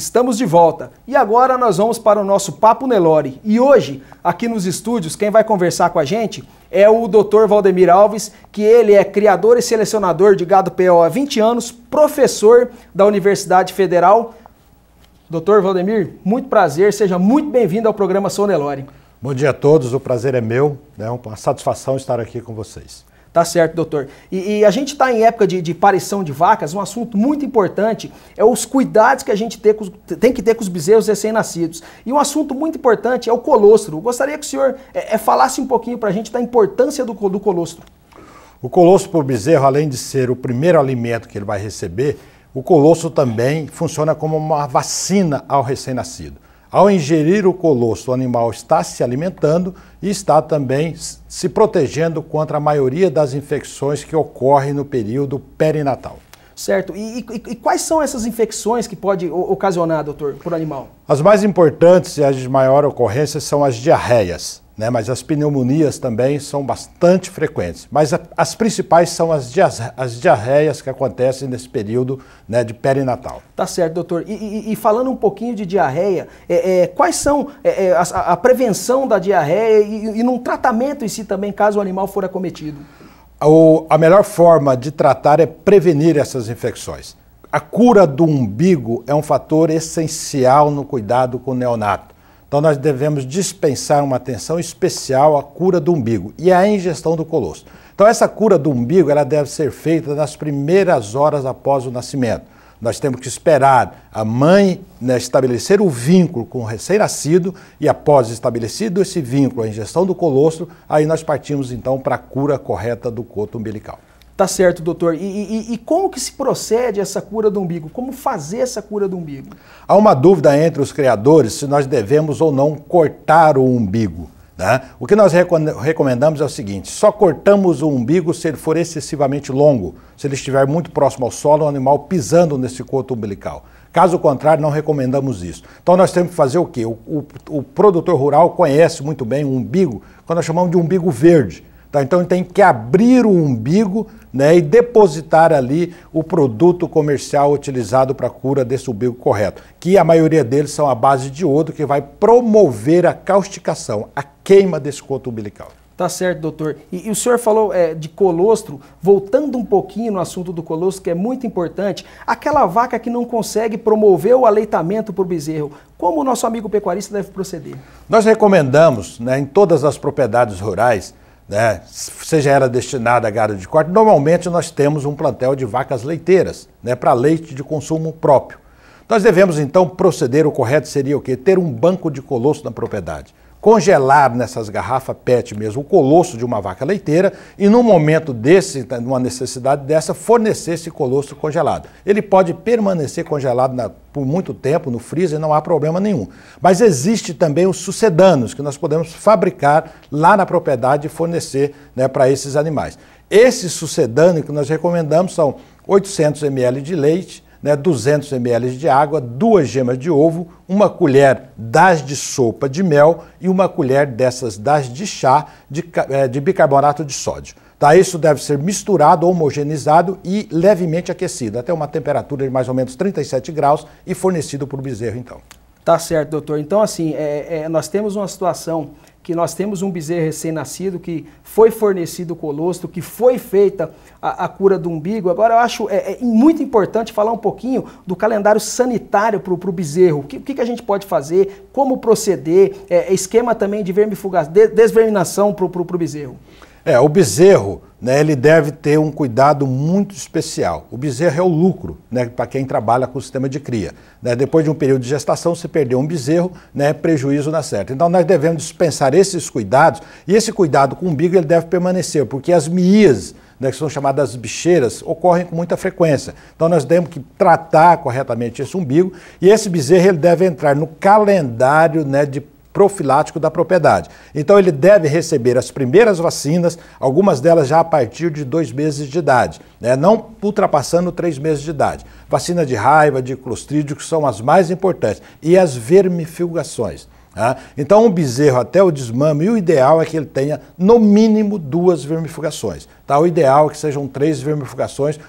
Estamos de volta e agora nós vamos para o nosso Papo Nelore. E hoje, aqui nos estúdios, quem vai conversar com a gente é o Dr. Valdemir Alves, que ele é criador e selecionador de gado PO há 20 anos, professor da Universidade Federal. Dr. Valdemir, muito prazer, seja muito bem-vindo ao programa Sou Nelore. Bom dia a todos, o prazer é meu, é uma satisfação estar aqui com vocês. Tá certo, doutor. E a gente está em época de parição de vacas, um assunto muito importante é os cuidados que a gente tem que ter com os bezerros recém-nascidos. E um assunto muito importante é o colostro. Eu gostaria que o senhor falasse um pouquinho para a gente da importância do colostro. O colostro para o bezerro, além de ser o primeiro alimento que ele vai receber, o colostro também funciona como uma vacina ao recém-nascido. Ao ingerir o colostro, o animal está se alimentando e está também se protegendo contra a maioria das infecções que ocorrem no período perinatal. Certo. E quais são essas infecções que pode ocasionar, doutor, por animal? As mais importantes e as de maior ocorrência são as diarreias, né? Mas as pneumonias também são bastante frequentes. Mas as principais são as diarreias que acontecem nesse período, né, de perinatal. Tá certo, doutor. E falando um pouquinho de diarreia, quais são a prevenção da diarreia e num tratamento em si também, caso o animal for acometido? A melhor forma de tratar é prevenir essas infecções. A cura do umbigo é um fator essencial no cuidado com o neonato. Então nós devemos dispensar uma atenção especial à cura do umbigo e à ingestão do colostro. Então essa cura do umbigo ela deve ser feita nas primeiras horas após o nascimento. Nós temos que esperar a mãe, né, estabelecer o vínculo com o recém-nascido e após estabelecido esse vínculo, a ingestão do colostro, aí nós partimos então para a cura correta do coto umbilical. Tá certo, doutor. E como que se procede essa cura do umbigo? Como fazer essa cura do umbigo? Há uma dúvida entre os criadores se nós devemos ou não cortar o umbigo, né? O que nós recomendamos é o seguinte: só cortamos o umbigo se ele for excessivamente longo, se ele estiver muito próximo ao solo, o animal pisando nesse coto umbilical. Caso contrário, não recomendamos isso. Então nós temos que fazer o quê? O produtor rural conhece muito bem o umbigo, quando nós chamamos de umbigo verde. Então ele tem que abrir o umbigo, né, e depositar ali o produto comercial utilizado para a cura desse umbigo correto, que a maioria deles são à base de iodo, que vai promover a causticação, a queima desse coto umbilical. Tá certo, doutor. E o senhor falou de colostro, voltando um pouquinho no assunto do colostro, que é muito importante, aquela vaca que não consegue promover o aleitamento por bezerro, como o nosso amigo pecuarista deve proceder? Nós recomendamos, né, em todas as propriedades rurais, né, seja ela destinada a gado de corte, normalmente nós temos um plantel de vacas leiteiras, né, para leite de consumo próprio. Nós devemos então proceder, o correto seria o quê? Ter um banco de colostro na propriedade. Congelar nessas garrafas PET mesmo o colostro de uma vaca leiteira e no momento desse, numa necessidade dessa, fornecer esse colostro congelado. Ele pode permanecer congelado por muito tempo no freezer, não há problema nenhum. Mas existe também os sucedâneos que nós podemos fabricar lá na propriedade e fornecer, né, para esses animais. Esse sucedâneo que nós recomendamos são 800 ml de leite, né, 200 ml de água, 2 gemas de ovo, uma colher das de sopa de mel e uma colher dessas das de chá de bicarbonato de sódio. Tá, isso deve ser misturado, homogeneizado e levemente aquecido, até uma temperatura de mais ou menos 37 graus e fornecido para o bezerro então. Tá certo, doutor. Então assim, nós temos uma situação que nós temos um bezerro recém-nascido que foi fornecido o colostro, que foi feita a cura do umbigo. Agora eu acho muito importante falar um pouquinho do calendário sanitário para o bezerro. O que a gente pode fazer, como proceder, esquema também de desverminação para o bezerro. O bezerro, né, ele deve ter um cuidado muito especial. O bezerro é o lucro, né, para quem trabalha com o sistema de cria. Né, depois de um período de gestação, se perder um bezerro, né, prejuízo na certa. Então nós devemos dispensar esses cuidados e esse cuidado com o umbigo ele deve permanecer, porque as miíases, né, que são chamadas bicheiras, ocorrem com muita frequência. Então nós temos que tratar corretamente esse umbigo e esse bezerro ele deve entrar no calendário, né, de profilático da propriedade. Então ele deve receber as primeiras vacinas, algumas delas já a partir de 2 meses de idade, né? Não ultrapassando 3 meses de idade. Vacina de raiva, de clostrídio, que são as mais importantes, e as vermifugações. Tá? Então um bezerro até o desmame, e o ideal é que ele tenha no mínimo 2 vermifugações. Tá? O ideal é que sejam 3 vermifugações,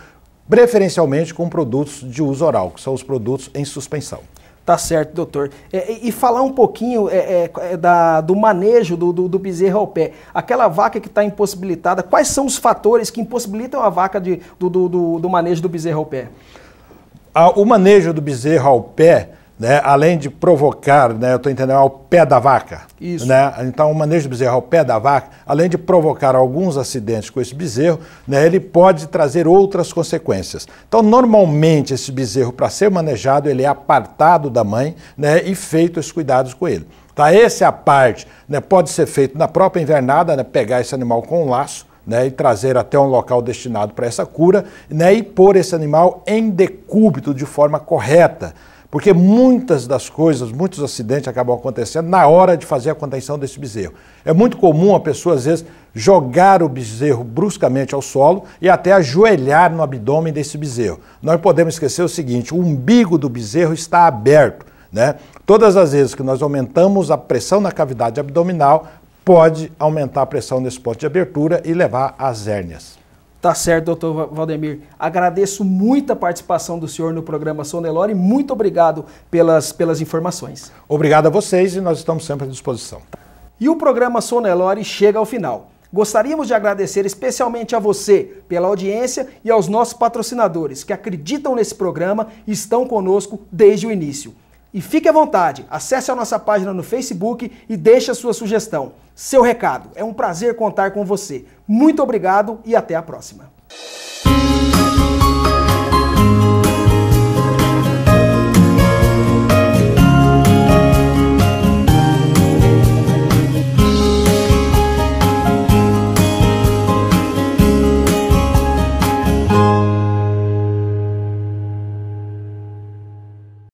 preferencialmente com produtos de uso oral, que são os produtos em suspensão. Tá certo, doutor. E falar um pouquinho do manejo do bezerro ao pé. Aquela vaca que está impossibilitada, quais são os fatores que impossibilitam a vaca do manejo do bezerro ao pé? O manejo do bezerro ao pé, né, além de provocar, né, eu estou entendendo, ao pé da vaca. Isso. Né, então, o manejo do bezerro ao pé da vaca, além de provocar alguns acidentes com esse bezerro, né, ele pode trazer outras consequências. Então, normalmente, esse bezerro, para ser manejado, ele é apartado da mãe, né, e feito os cuidados com ele. Tá? Essa é a parte, né, pode ser feito na própria invernada, né, pegar esse animal com um laço, né, e trazer até um local destinado para essa cura, né, e pôr esse animal em decúbito de forma correta. Porque muitas das coisas, muitos acidentes acabam acontecendo na hora de fazer a contenção desse bezerro. É muito comum a pessoa, às vezes, jogar o bezerro bruscamente ao solo e até ajoelhar no abdômen desse bezerro. Nós podemos esquecer o seguinte, o umbigo do bezerro está aberto, né? Todas as vezes que nós aumentamos a pressão na cavidade abdominal, pode aumentar a pressão nesse ponto de abertura e levar às hérnias. Tá certo, doutor Valdemir. Agradeço muito a participação do senhor no programa Sou Nelore e muito obrigado pelas informações. Obrigado a vocês e nós estamos sempre à disposição. E o programa Sou Nelore chega ao final. Gostaríamos de agradecer especialmente a você pela audiência e aos nossos patrocinadores que acreditam nesse programa e estão conosco desde o início. E fique à vontade, acesse a nossa página no Facebook e deixe a sua sugestão. Seu recado. É um prazer contar com você. Muito obrigado e até a próxima.